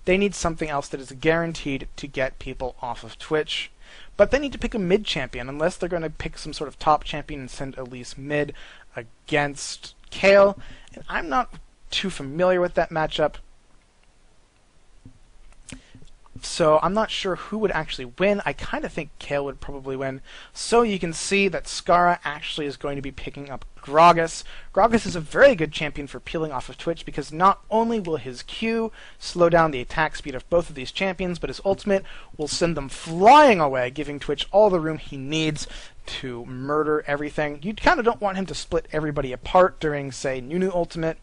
They need something else that is guaranteed to get people off of Twitch. But they need to pick a mid champion, unless they're going to pick some sort of top champion and send Elise mid against Kayle. And I'm not too familiar with that matchup, so I'm not sure who would actually win. I kind of think Kayle would probably win. So you can see that Skara actually is going to be picking up Gragas. Gragas is a very good champion for peeling off of Twitch because not only will his Q slow down the attack speed of both of these champions, but his ultimate will send them flying away, giving Twitch all the room he needs to murder everything. You kind of don't want him to split everybody apart during, say, Nunu ultimate.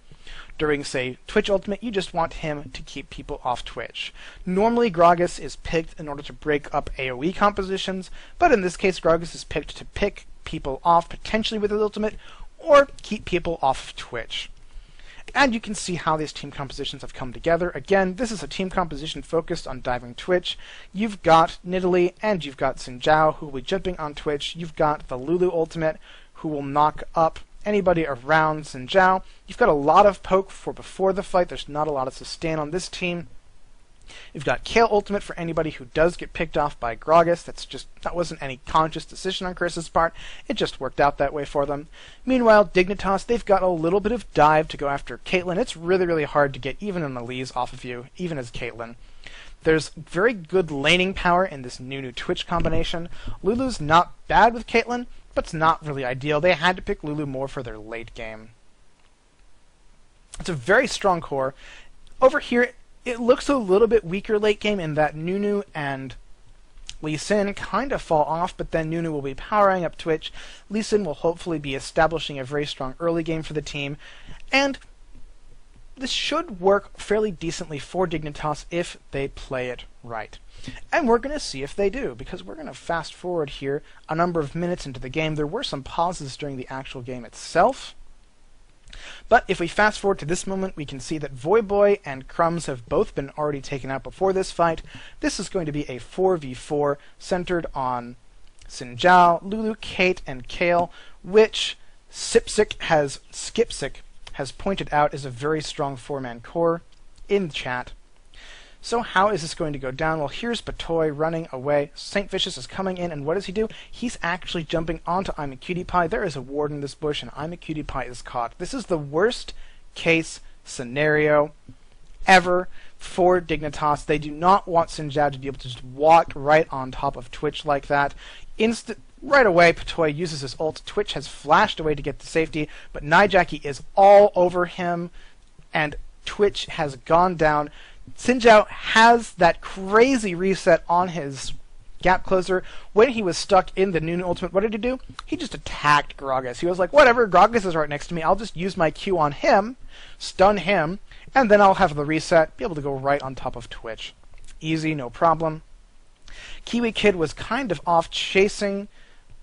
During, say, Twitch ultimate, you just want him to keep people off Twitch. Normally, Gragas is picked in order to break up AoE compositions, but in this case, Gragas is picked to pick people off, potentially with his ultimate, or keep people off of Twitch. And you can see how these team compositions have come together. Again, this is a team composition focused on diving Twitch. You've got Nidalee and you've got Xin Zhao, who will be jumping on Twitch. You've got the Lulu ultimate, who will knock up anybody around Xin Zhao. You've got a lot of poke for before the fight. There's not a lot of sustain on this team. You've got Kale ultimate for anybody who does get picked off by Gragas. That wasn't any conscious decision on Chris's part. It just worked out that way for them. Meanwhile, Dignitas, they've got a little bit of dive to go after Caitlyn. It's really, really hard to get even an Elise off of you, even as Caitlyn. There's very good laning power in this new Twitch combination. Lulu's not bad with Caitlyn, but it's not really ideal. They had to pick Lulu more for their late game. It's a very strong core. Over here, it looks a little bit weaker late game in that Nunu and Lee Sin kind of fall off, but then Nunu will be powering up Twitch. Lee Sin will hopefully be establishing a very strong early game for the team. And this should work fairly decently for Dignitas if they play it right. And we're going to see if they do, because we're going to fast forward here a number of minutes into the game. There were some pauses during the actual game itself. But if we fast forward to this moment, we can see that Voyboy and Crumbs have both been already taken out before this fight. This is going to be a 4v4 centered on Xin Zhao, Lulu, Kate, and Kale, which Skipsic has pointed out is a very strong 4-man core in the chat. So how is this going to go down? Well, here's Batoy running away. St. Vicious is coming in, and what does he do? He's actually jumping onto I'm a Cutie Pie. There is a ward in this bush, and I'm a Cutie Pie is caught. This is the worst case scenario ever for Dignitas. They do not want Xin Zhao to be able to just walk right on top of Twitch like that. Right away, Batoy uses his ult. Twitch has flashed away to get to safety, but Nijaki is all over him, and Twitch has gone down. Xin Zhao has that crazy reset on his gap closer. When he was stuck in the Nunu ultimate, what did he do? He just attacked Gragas. He was like, whatever, Gragas is right next to me. I'll just use my Q on him, stun him, and then I'll have the reset, be able to go right on top of Twitch. Easy, no problem. Kiwi Kid was kind of off chasing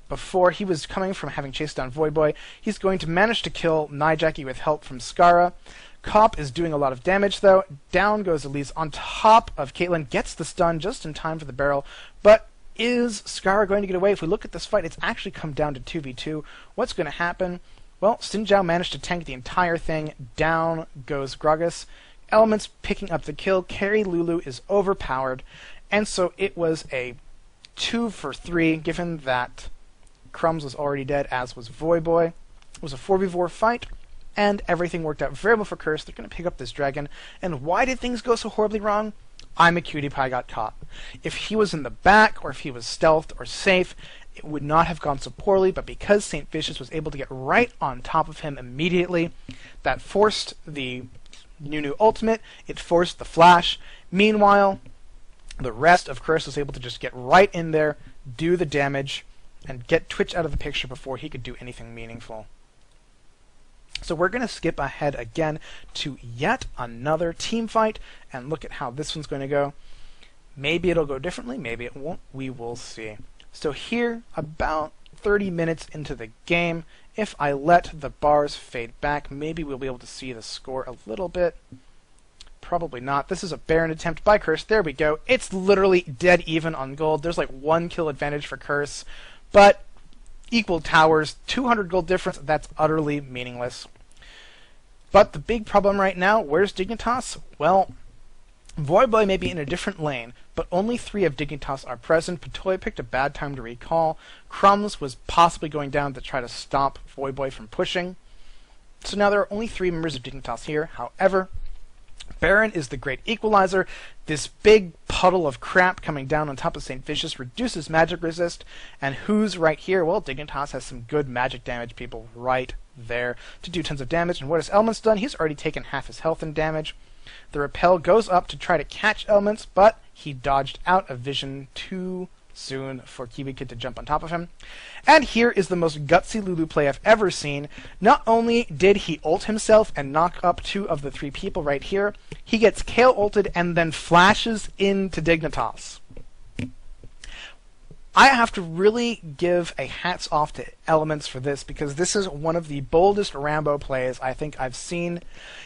before. He was coming from having chased down Voyboy. He's going to manage to kill Nijaki with help from Skara. Cop is doing a lot of damage, though. Down goes Elise on top of Caitlyn, gets the stun just in time for the barrel. But is Skara going to get away? If we look at this fight, it's actually come down to 2v2. What's going to happen? Well, Xin Zhao managed to tank the entire thing. Down goes Gragas. Elements picking up the kill. Carry Lulu is overpowered. And so it was a 2 for 3, given that Crumbs was already dead, as was Voyboy. It was a 4v4 fight. And everything worked out very well for Curse. They're going to pick up this dragon. And why did things go so horribly wrong? I'm a Cutie Pie got caught. If he was in the back, or if he was stealthed or safe, it would not have gone so poorly. But because St. Vicious was able to get right on top of him immediately, that forced the Nunu ultimate. It forced the flash. Meanwhile, the rest of Curse was able to just get right in there, do the damage, and get Twitch out of the picture before he could do anything meaningful. So we're going to skip ahead again to yet another team fight and look at how this one's going to go. Maybe it'll go differently, maybe it won't. We will see. So here, about 30 minutes into the game, if I let the bars fade back, maybe we'll be able to see the score a little bit. Probably not. This is a Baron attempt by Curse. There we go. It's literally dead even on gold. There's like 1 kill advantage for Curse, but equal towers, 200 gold difference, that's utterly meaningless. But the big problem right now, where's Dignitas? Well, Voyboy may be in a different lane, but only 3 of Dignitas are present. Batoy picked a bad time to recall. Crumbs was possibly going down to try to stop Voyboy from pushing. So now there are only 3 members of Dignitas here. However, Baron is the great equalizer. This big puddle of crap coming down on top of St. Vicious reduces magic resist. And who's right here? Well, Dignitas has some good magic damage people right there to do tons of damage. And what has Elements done? He's already taken half his health in damage. The Repel goes up to try to catch Elements, but he dodged out of vision too soon for Kiwi Kid to jump on top of him. And here is the most gutsy Lulu play I've ever seen. Not only did he ult himself and knock up 2 of the 3 people right here, he gets Kale ulted and then flashes into Dignitas. I have to really give a hats off to elements for this, because this is one of the boldest Rambo plays I think I've seen.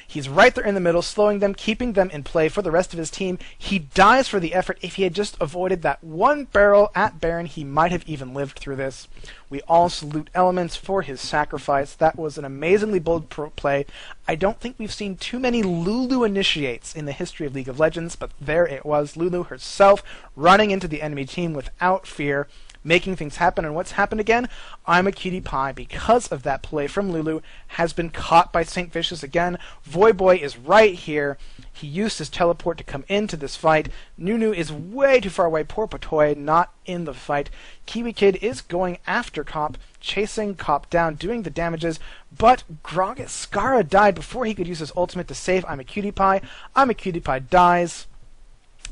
He's right there in the middle, slowing them, keeping them in play for the rest of his team. He dies for the effort. If he had just avoided that one barrel at Baron, he might have even lived through this. We all salute Elements for his sacrifice. That was an amazingly bold play. I don't think we've seen too many Lulu initiates in the history of League of Legends, but there it was, Lulu herself running into the enemy team without fear, making things happen. And what's happened again? I'm a Cutie Pie, because of that play from Lulu, has been caught by St. Vicious again. Voyboy is right here. He used his teleport to come into this fight. Nunu is way too far away. Poor Patoy not in the fight. Kiwi Kid is going after Cop, chasing Cop down, doing the damages, but Skara died before he could use his ultimate to save I'm a Cutie Pie. I'm a Cutie Pie dies.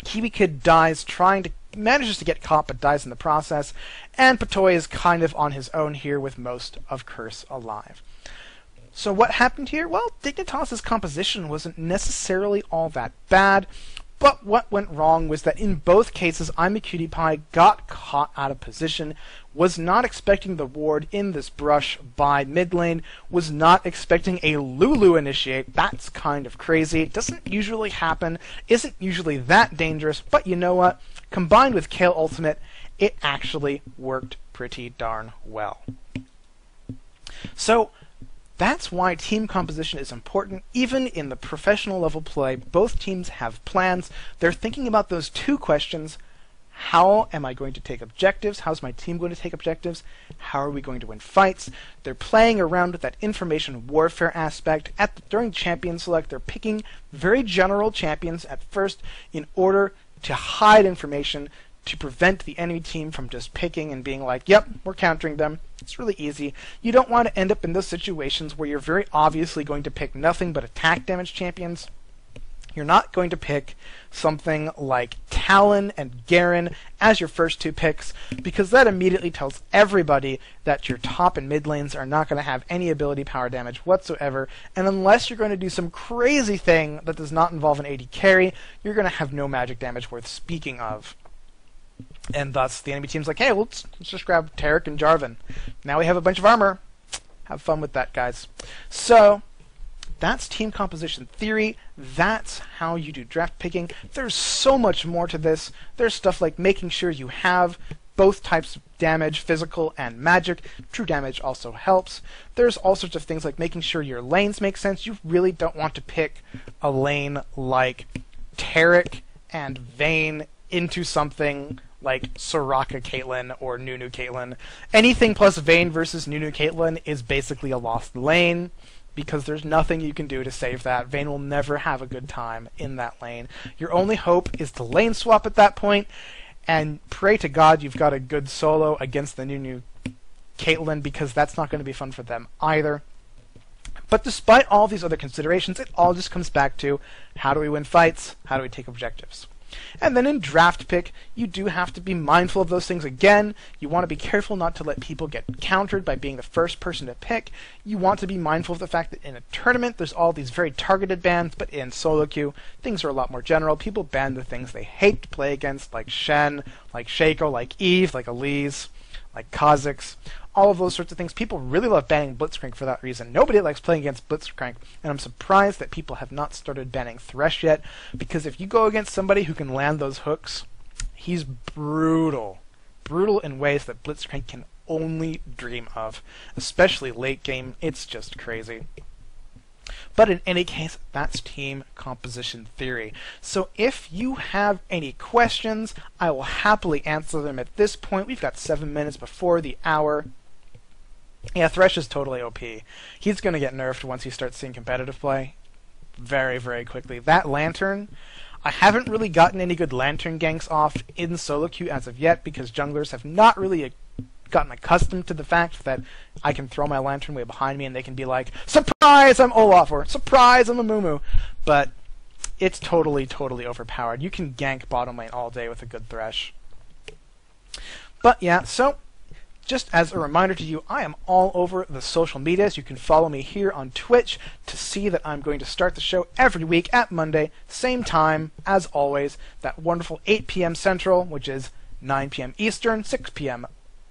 Kiwi Kid dies, manages to get caught but dies in the process, and Patoy is kind of on his own here with most of Curse alive. So what happened here? Well, Dignitas's composition wasn't necessarily all that bad, but what went wrong was that in both cases I'm a Cutie Pie got caught out of position, was not expecting the ward in this brush by mid lane, was not expecting a Lulu initiate. That's kind of crazy. It doesn't usually happen, isn't usually that dangerous, but you know what? Combined with Kale Ultimate, it actually worked pretty darn well. So that's why team composition is important. Even in the professional level play, both teams have plans. They're thinking about those two questions. How am I going to take objectives? How's my team going to take objectives? How are we going to win fights? They're playing around with that information warfare aspect. During champion select, they're picking very general champions at first in order to hide information, to prevent the enemy team from just picking and being like, yep, we're countering them. It's really easy. You don't want to end up in those situations where you're very obviously going to pick nothing but attack damage champions. You're not going to pick something like Talon and Garen as your first two picks, because that immediately tells everybody that your top and mid lanes are not going to have any ability power damage whatsoever, and unless you're going to do some crazy thing that does not involve an AD carry, you're going to have no magic damage worth speaking of. And thus, the enemy team's like, hey, let's just grab Tarek and Jarvan. Now we have a bunch of armor. Have fun with that, guys. So that's team composition theory. That's how you do draft picking. There's so much more to this. There's stuff like making sure you have both types of damage, physical and magic. True damage also helps. There's all sorts of things like making sure your lanes make sense. You really don't want to pick a lane like Tarek and Vayne into something like Soraka Caitlyn or Nunu Caitlyn. Anything plus Vayne versus Nunu Caitlyn is basically a lost lane, because there's nothing you can do to save that. Vayne will never have a good time in that lane. Your only hope is to lane swap at that point, and pray to God you've got a good solo against the Nunu Caitlyn, because that's not going to be fun for them either. But despite all these other considerations, it all just comes back to, how do we win fights? How do we take objectives? And then in draft pick, you do have to be mindful of those things again. You want to be careful not to let people get countered by being the first person to pick. You want to be mindful of the fact that in a tournament, there's all these very targeted bans, but in solo queue, things are a lot more general. People ban the things they hate to play against, like Shen, like Shaco, like Eve, like Elise, like Kha'Zix. All of those sorts of things. People really love banning Blitzcrank for that reason. Nobody likes playing against Blitzcrank, and I'm surprised that people have not started banning Thresh yet, because if you go against somebody who can land those hooks, he's brutal. Brutal in ways that Blitzcrank can only dream of. Especially late game, it's just crazy. But in any case, that's team composition theory. So if you have any questions, I will happily answer them at this point. We've got 7 minutes before the hour. Yeah, Thresh is totally OP. He's going to get nerfed once he starts seeing competitive play. Very, very quickly. That Lantern, I haven't really gotten any good Lantern ganks off in solo queue as of yet, because junglers have not really gotten accustomed to the fact that I can throw my Lantern way behind me and they can be like, surprise, I'm Olaf, or surprise, I'm a Mumu. But it's totally, totally overpowered. You can gank bottom lane all day with a good Thresh. But yeah, so just as a reminder to you, I am all over the social medias. You can follow me here on Twitch to see that I'm going to start the show every week at Monday, same time, as always, that wonderful 8 p.m. Central, which is 9 p.m. Eastern, 6 p.m.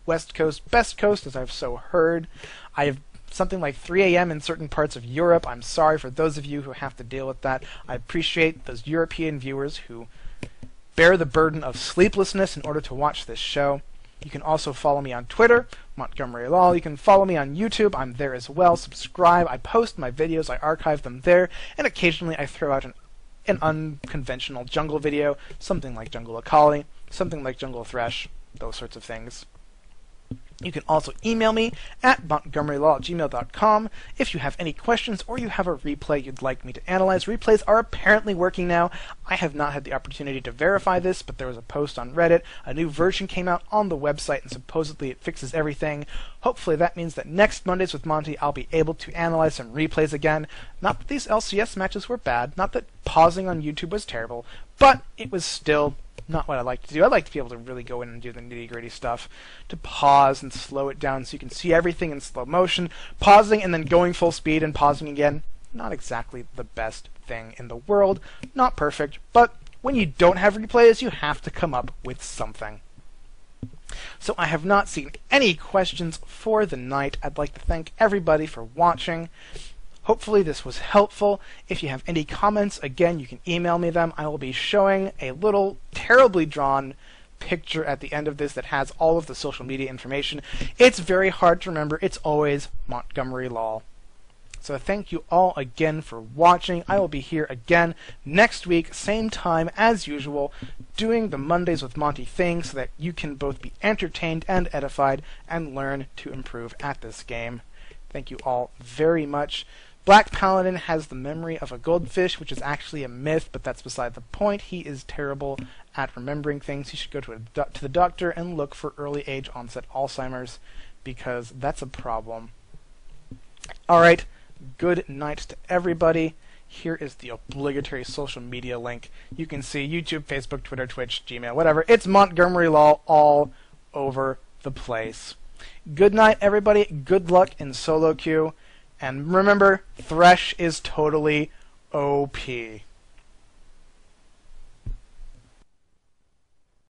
West Coast, best coast, as I've so heard. I have something like 3 a.m. in certain parts of Europe. I'm sorry for those of you who have to deal with that. I appreciate those European viewers who bear the burden of sleeplessness in order to watch this show. You can also follow me on Twitter, Montegomerylol. You can follow me on YouTube. I'm there as well. Subscribe. I post my videos. I archive them there. And occasionally I throw out an unconventional jungle video, something like Jungle Akali, something like Jungle Thresh, those sorts of things. You can also email me at montegomerylol@gmail.com if you have any questions or you have a replay you'd like me to analyze. Replays are apparently working now. I have not had the opportunity to verify this, but there was a post on Reddit. A new version came out on the website, and supposedly it fixes everything. Hopefully that means that next Mondays with Monty, I'll be able to analyze some replays again. Not that these LCS matches were bad, not that pausing on YouTube was terrible, but it was still not what I like to do. I like to be able to really go in and do the nitty-gritty stuff, to pause and slow it down so you can see everything in slow motion. Pausing and then going full speed and pausing again, not exactly the best thing in the world. Not perfect, but when you don't have replays, you have to come up with something. So I have not seen any questions for the night. I'd like to thank everybody for watching. Hopefully this was helpful. If you have any comments, again, you can email me them. I will be showing a little terribly drawn picture at the end of this that has all of the social media information. It's very hard to remember. It's always Montegomerylol. So thank you all again for watching. I will be here again next week, same time as usual, doing the Mondays with Monty thing so that you can both be entertained and edified and learn to improve at this game. Thank you all very much. Black Paladin has the memory of a goldfish, which is actually a myth, but that's beside the point. He is terrible at remembering things. He should go to the doctor and look for early age onset Alzheimer's, because that's a problem. Alright, good night to everybody. Here is the obligatory social media link. You can see YouTube, Facebook, Twitter, Twitch, Gmail, whatever. It's Montegomerylol all over the place. Good night, everybody. Good luck in solo queue. And remember, Thresh is totally OP.